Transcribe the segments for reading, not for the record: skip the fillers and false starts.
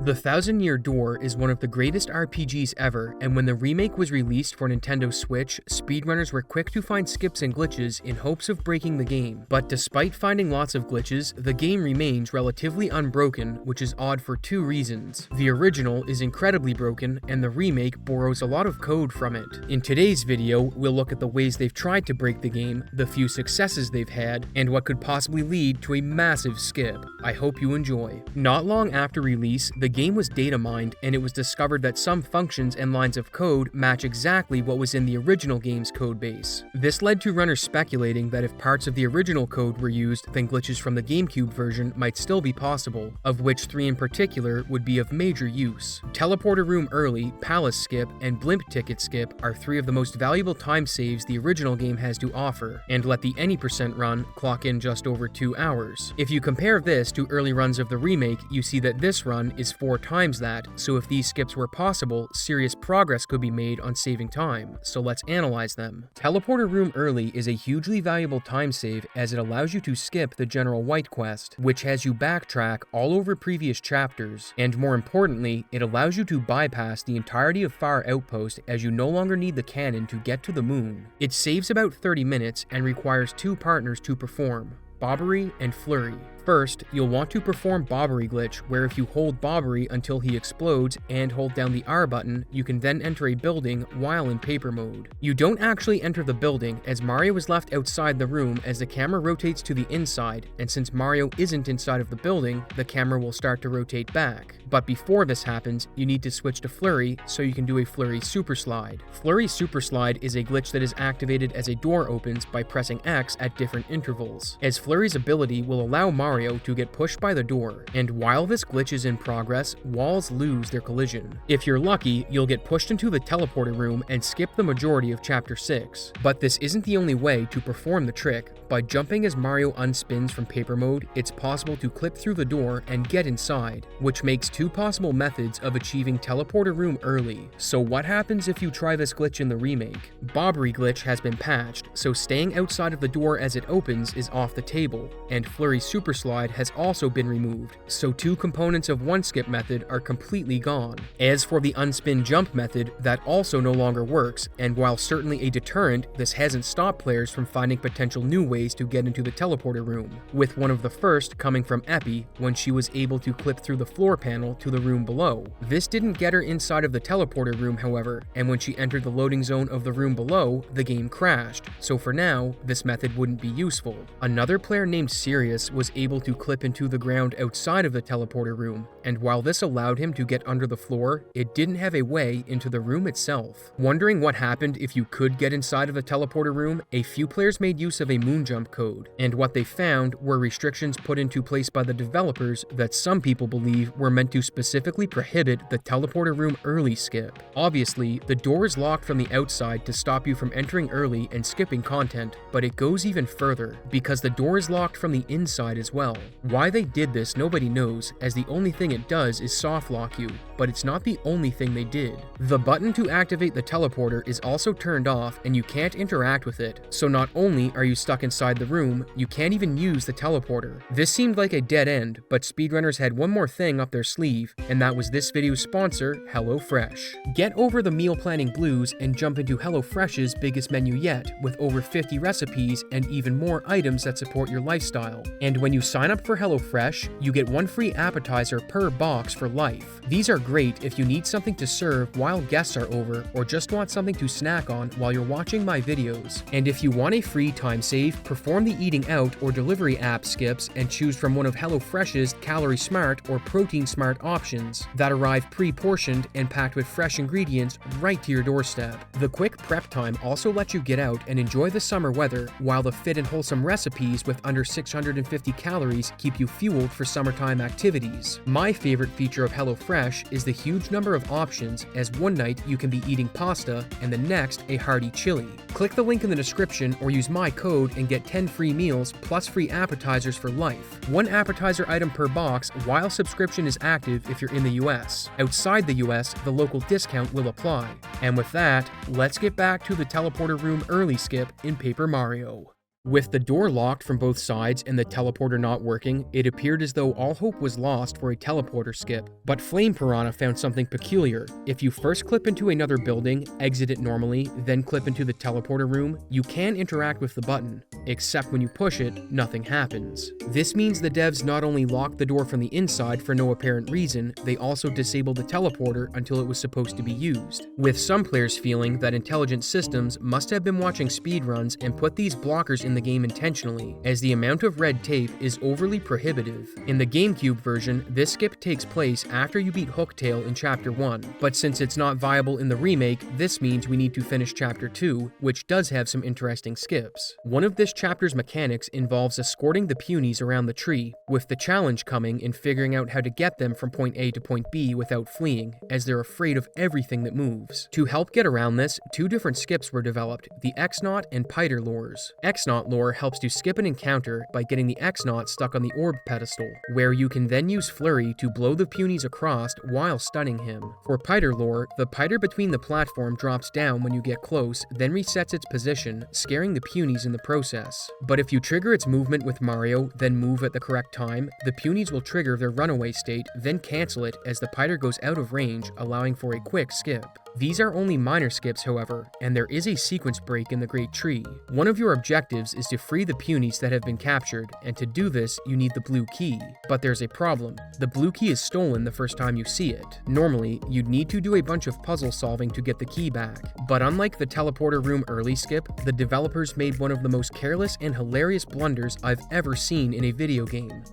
The Thousand Year Door is one of the greatest RPGs ever, and when the remake was released for Nintendo Switch, speedrunners were quick to find skips and glitches in hopes of breaking the game. But despite finding lots of glitches, the game remains relatively unbroken, which is odd for two reasons. The original is incredibly broken, and the remake borrows a lot of code from it. In today's video, we'll look at the ways they've tried to break the game, the few successes they've had, and what could possibly lead to a massive skip. I hope you enjoy. Not long after release, the game was data mined, and it was discovered that some functions and lines of code match exactly what was in the original game's codebase. This led to runners speculating that if parts of the original code were used, then glitches from the GameCube version might still be possible, of which 3 in particular would be of major use. Teleporter Room Early, Palace Skip, and Blimp Ticket Skip are 3 of the most valuable time saves the original game has to offer, and let the any % run clock in just over 2 hours. If you compare this to early runs of the remake, you see that this run is 4 times that, so if these skips were possible, serious progress could be made on saving time, so let's analyze them. Teleporter Room Early is a hugely valuable time save as it allows you to skip the General White quest, which has you backtrack all over previous chapters, and more importantly, it allows you to bypass the entirety of Fire Outpost as you no longer need the cannon to get to the moon. It saves about 30 minutes and requires 2 partners to perform, Bobbery and Flurry. First, you'll want to perform Bobbery glitch, where if you hold Bobbery until he explodes and hold down the R button, you can then enter a building while in paper mode. You don't actually enter the building, as Mario is left outside the room as the camera rotates to the inside, and since Mario isn't inside of the building, the camera will start to rotate back. But before this happens, you need to switch to Flurry so you can do a Flurry Super Slide. Flurry Super Slide is a glitch that is activated as a door opens by pressing X at different intervals, as Flurry's ability will allow Mario to get pushed by the door, and while this glitch is in progress, walls lose their collision. If you're lucky, you'll get pushed into the teleporter room and skip the majority of Chapter 6. But this isn't the only way to perform the trick. By jumping as Mario unspins from paper mode, it's possible to clip through the door and get inside, which makes 2 possible methods of achieving teleporter room early. So what happens if you try this glitch in the remake? Bobbery glitch has been patched, so staying outside of the door as it opens is off the table, and Flurry Super Slide has also been removed, so 2 components of one skip method are completely gone. As for the unspin jump method, that also no longer works, and while certainly a deterrent, this hasn't stopped players from finding potential new ways to get into the teleporter room, with one of the first coming from Eppe when she was able to clip through the floor panel to the room below. This didn't get her inside of the teleporter room, however, and when she entered the loading zone of the room below, the game crashed, so for now, this method wouldn't be useful. Another player named Sirius was able to clip into the ground outside of the teleporter room, and while this allowed him to get under the floor, it didn't have a way into the room itself. Wondering what happened if you could get inside of the teleporter room, a few players made use of a moon jump code, and what they found were restrictions put into place by the developers that some people believe were meant to specifically prohibit the teleporter room early skip. Obviously, the door is locked from the outside to stop you from entering early and skipping content, but it goes even further, because the door is locked from the inside as well. Why they did this nobody knows, as the only thing it does is soft lock you, but it's not the only thing they did. The button to activate the teleporter is also turned off and you can't interact with it, so not only are you stuck inside the room, you can't even use the teleporter. This seemed like a dead end, but speedrunners had one more thing up their sleeve, and that was this video's sponsor, HelloFresh. Get over the meal planning blues and jump into HelloFresh's biggest menu yet, with over 50 recipes and even more items that support your lifestyle. And when you sign up for HelloFresh, you get 1 free appetizer per box for life. These are great if you need something to serve while guests are over, or just want something to snack on while you're watching my videos. And if you want a free time save, perform the eating out or delivery app skips and choose from one of HelloFresh's Calorie Smart or Protein Smart options that arrive pre-portioned and packed with fresh ingredients right to your doorstep. The quick prep time also lets you get out and enjoy the summer weather, while the fit and wholesome recipes with under 650 calories keep you fueled for summertime activities. My favorite feature of HelloFresh is the huge number of options, as one night you can be eating pasta and the next a hearty chili. Click the link in the description or use my code and get 10 free meals plus free appetizers for life. 1 appetizer item per box while subscription is active if you're in the US. Outside the US, the local discount will apply. And with that, let's get back to the teleporter room early skip in Paper Mario. With the door locked from both sides and the teleporter not working, it appeared as though all hope was lost for a teleporter skip. But FlamePiranha found something peculiar. If you first clip into another building, exit it normally, then clip into the teleporter room, you can interact with the button. Except when you push it, nothing happens. This means the devs not only locked the door from the inside for no apparent reason, they also disabled the teleporter until it was supposed to be used, with some players feeling that intelligent systems must have been watching speedruns and put these blockers in the game intentionally, as the amount of red tape is overly prohibitive. In the GameCube version, this skip takes place after you beat Hooktail in Chapter 1, but since it's not viable in the remake, this means we need to finish Chapter 2, which does have some interesting skips. One of this chapter's mechanics involves escorting the punies around the tree, with the challenge coming in figuring out how to get them from point A to point B without fleeing, as they're afraid of everything that moves. To help get around this, two different skips were developed, the X-Knot and Piter lures. X-Knot lore helps to skip an encounter by getting the X-Knot stuck on the orb pedestal, where you can then use Flurry to blow the punies across while stunning him. For Piter lore, the Piter between the platform drops down when you get close, then resets its position, scaring the punies in the process. But if you trigger its movement with Mario, then move at the correct time, the punies will trigger their runaway state, then cancel it as the Piter goes out of range, allowing for a quick skip. These are only minor skips, however, and there is a sequence break in the Great Tree. One of your objectives is to free the punies that have been captured, and to do this, you need the blue key. But there's a problem. The blue key is stolen the first time you see it. Normally, you'd need to do a bunch of puzzle solving to get the key back. But unlike the teleporter room early skip, the developers made one of the most careless and hilarious blunders I've ever seen in a video game.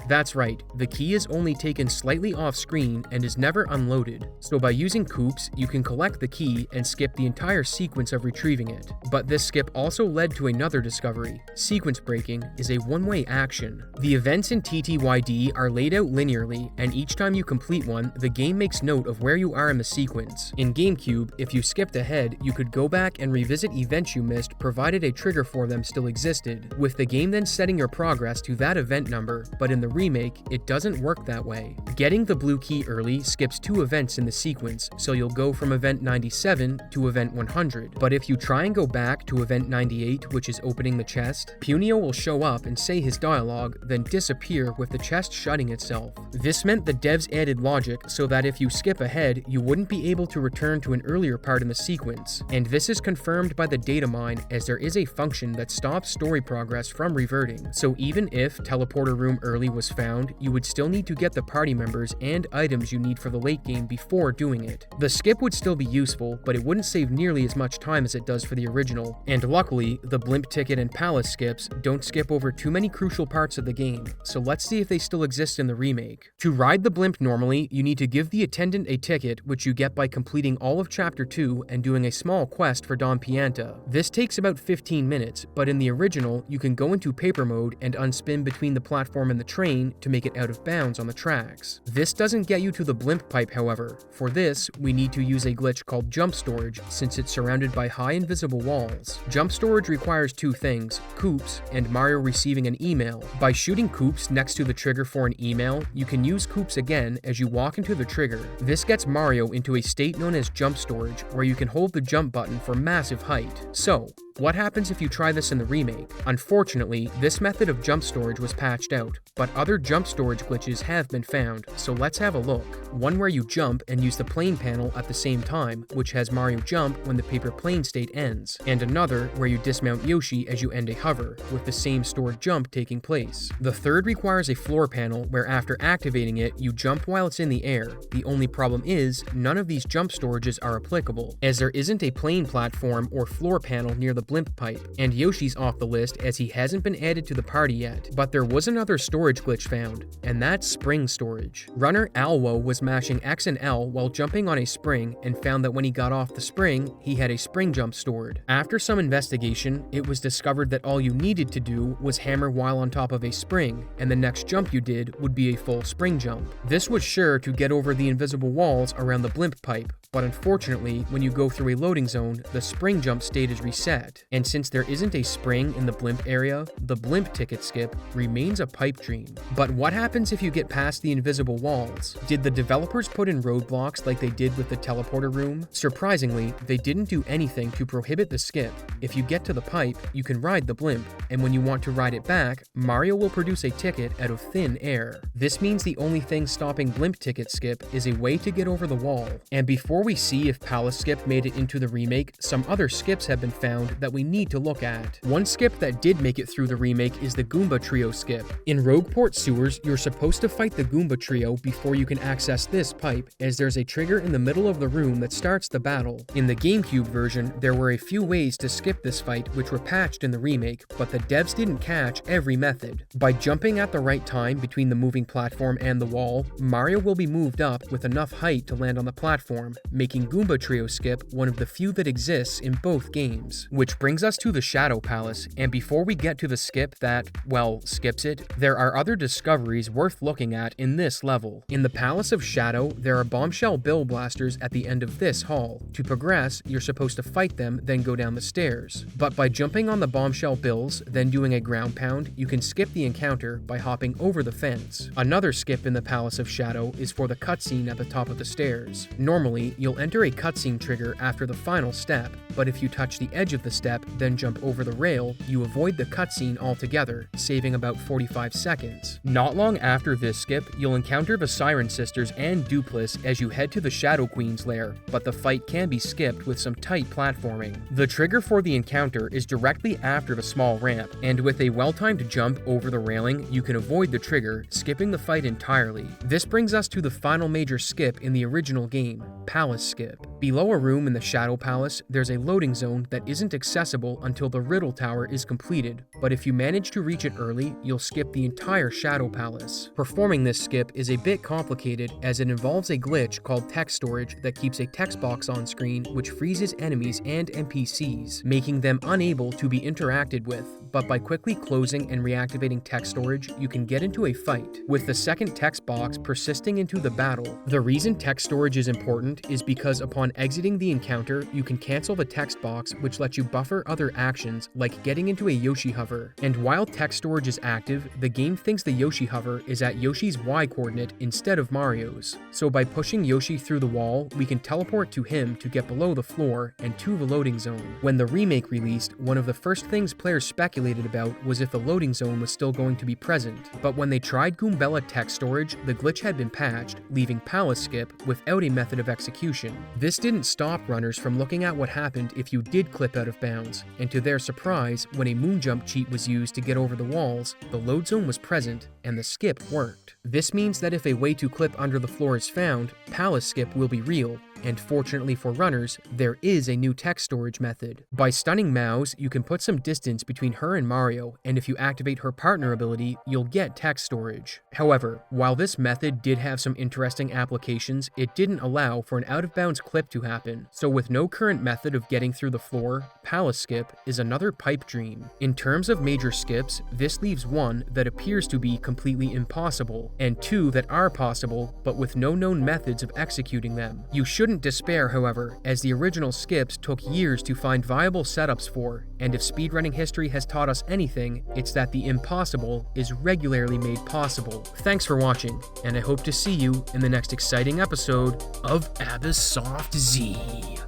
That's right, the key is only taken slightly off screen and is never unloaded, so by using Koops, you can collect the key and skip the entire sequence of retrieving it. But this skip also led to another discovery. Sequence breaking is a one-way action. The events in TTYD are laid out linearly, and each time you complete one, the game makes note of where you are in the sequence. In GameCube, if you skipped ahead, you could go back and revisit events you missed provided a trigger for them still existed, with the game then setting your progress to that event number, but in the remake, it doesn't work that way. Getting the blue key early skips two events in the sequence, so you'll go from event 97 to event 100. But if you try and go back to event 98, which is opening the chest, Punio will show up and say his dialogue, then disappear with the chest shutting itself. This meant the devs added logic so that if you skip ahead, you wouldn't be able to return to an earlier part in the sequence. And this is confirmed by the data mine, as there is a function that stops story progress from reverting. So even if teleporter room early was found, you would still need to get the party members and items you need for the late game before doing it. The skip would still be useful, but it wouldn't save nearly as much time as it does for the original, and luckily, the Blimp Ticket and Palace skips don't skip over too many crucial parts of the game, so let's see if they still exist in the remake. To ride the Blimp normally, you need to give the attendant a ticket, which you get by completing all of Chapter 2 and doing a small quest for Don Pianta. This takes about 15 minutes, but in the original, you can go into paper mode and unspin between the platform and the train to make it out of bounds on the tracks. This doesn't get you to the Blimp pipe, however. For this, we need to use a glitch called jump storage, since it's surrounded by high invisible walls. Jump storage requires two things, Koops and Mario receiving an email. By shooting Koops next to the trigger for an email, you can use Koops again as you walk into the trigger. This gets Mario into a state known as jump storage, where you can hold the jump button for massive height. So, what happens if you try this in the remake? Unfortunately, this method of jump storage was patched out, but other jump storage glitches have been found, so let's have a look. One where you jump and use the plane panel at the same time, which has Mario jump when the paper plane state ends, and another where you dismount Yoshi as you end a hover, with the same stored jump taking place. The third requires a floor panel where after activating it, you jump while it's in the air. The only problem is, none of these jump storages are applicable, as there isn't a plane platform or floor panel near the Blimp pipe, and Yoshi's off the list as he hasn't been added to the party yet. But there was another storage glitch found, and that's spring storage. Runner Alwo was mashing X and L while jumping on a spring and found that when he got off the spring, he had a spring jump stored. After some investigation, it was discovered that all you needed to do was hammer while on top of a spring, and the next jump you did would be a full spring jump. This was sure to get over the invisible walls around the Blimp pipe, but unfortunately, when you go through a loading zone, the spring jump state is reset. fight. And since there isn't a spring in the Blimp area, the Blimp ticket skip remains a pipe dream. But what happens if you get past the invisible walls? Did the developers put in roadblocks like they did with the teleporter room? Surprisingly, they didn't do anything to prohibit the skip. If you get to the pipe, you can ride the Blimp, and when you want to ride it back, Mario will produce a ticket out of thin air. This means the only thing stopping Blimp ticket skip is a way to get over the wall. And before we see if Palace skip made it into the remake, some other skips have been found that we need to look at. One skip that did make it through the remake is the Goomba Trio skip. In Rogueport sewers, you're supposed to fight the Goomba Trio before you can access this pipe, as there's a trigger in the middle of the room that starts the battle. In the GameCube version, there were a few ways to skip this fight which were patched in the remake, but the devs didn't catch every method. By jumping at the right time between the moving platform and the wall, Mario will be moved up with enough height to land on the platform, making Goomba Trio skip one of the few that exists in both games. Which brings us to the Shadow Palace, and before we get to the skip that, well, skips it, there are other discoveries worth looking at in this level. In the Palace of Shadow, there are bombshell bill blasters at the end of this hall. To progress, you're supposed to fight them, then go down the stairs. But by jumping on the bombshell bills, then doing a ground pound, you can skip the encounter by hopping over the fence. Another skip in the Palace of Shadow is for the cutscene at the top of the stairs. Normally, you'll enter a cutscene trigger after the final step, but if you touch the edge of the step, then jump over the rail, you avoid the cutscene altogether, saving about 45 seconds. Not long after this skip, you'll encounter the Siren Sisters and Dupless as you head to the Shadow Queen's lair, but the fight can be skipped with some tight platforming. The trigger for the encounter is directly after the small ramp, and with a well-timed jump over the railing, you can avoid the trigger, skipping the fight entirely. This brings us to the final major skip in the original game, Palace Skip. Below a room in the Shadow Palace, there's a loading zone that isn't accessible until the Riddle Tower is completed, but if you manage to reach it early, you'll skip the entire Shadow Palace. Performing this skip is a bit complicated as it involves a glitch called text storage that keeps a text box on screen which freezes enemies and NPCs, making them unable to be interacted with. But by quickly closing and reactivating text storage, you can get into a fight, with the second text box persisting into the battle. The reason text storage is important is because upon exiting the encounter, you can cancel the text box, which lets you buffer other actions like getting into a Yoshi hover. And while text storage is active, the game thinks the Yoshi hover is at Yoshi's Y coordinate instead of Mario's. So by pushing Yoshi through the wall, we can teleport to him to get below the floor and to the loading zone. When the remake released, one of the first things players speculated about was if the loading zone was still going to be present, but when they tried Goombella text storage, the glitch had been patched, leaving Palace Skip without a method of execution. This didn't stop runners from looking at what happened if you did clip out of bounds, and to their surprise, when a moon jump cheat was used to get over the walls, the load zone was present and the skip worked. This means that if a way to clip under the floor is found, Palace Skip will be real, and fortunately for runners, there is a new text storage method. By stunning Mouse, you can put some distance between her and Mario, and if you activate her partner ability, you'll get text storage. However, while this method did have some interesting applications, it didn't allow for an out-of-bounds clip to happen, so with no current method of getting through the floor, Palace Skip is another pipe dream. In terms of major skips, this leaves one that appears to be completely impossible, and two that are possible, but with no known methods of executing them. You shouldn't despair, however, as the original skips took years to find viable setups for, and if speedrunning history has taught us anything, it's that the impossible is regularly made possible. Thanks for watching, and I hope to see you in the next exciting episode of Abyssoft Z.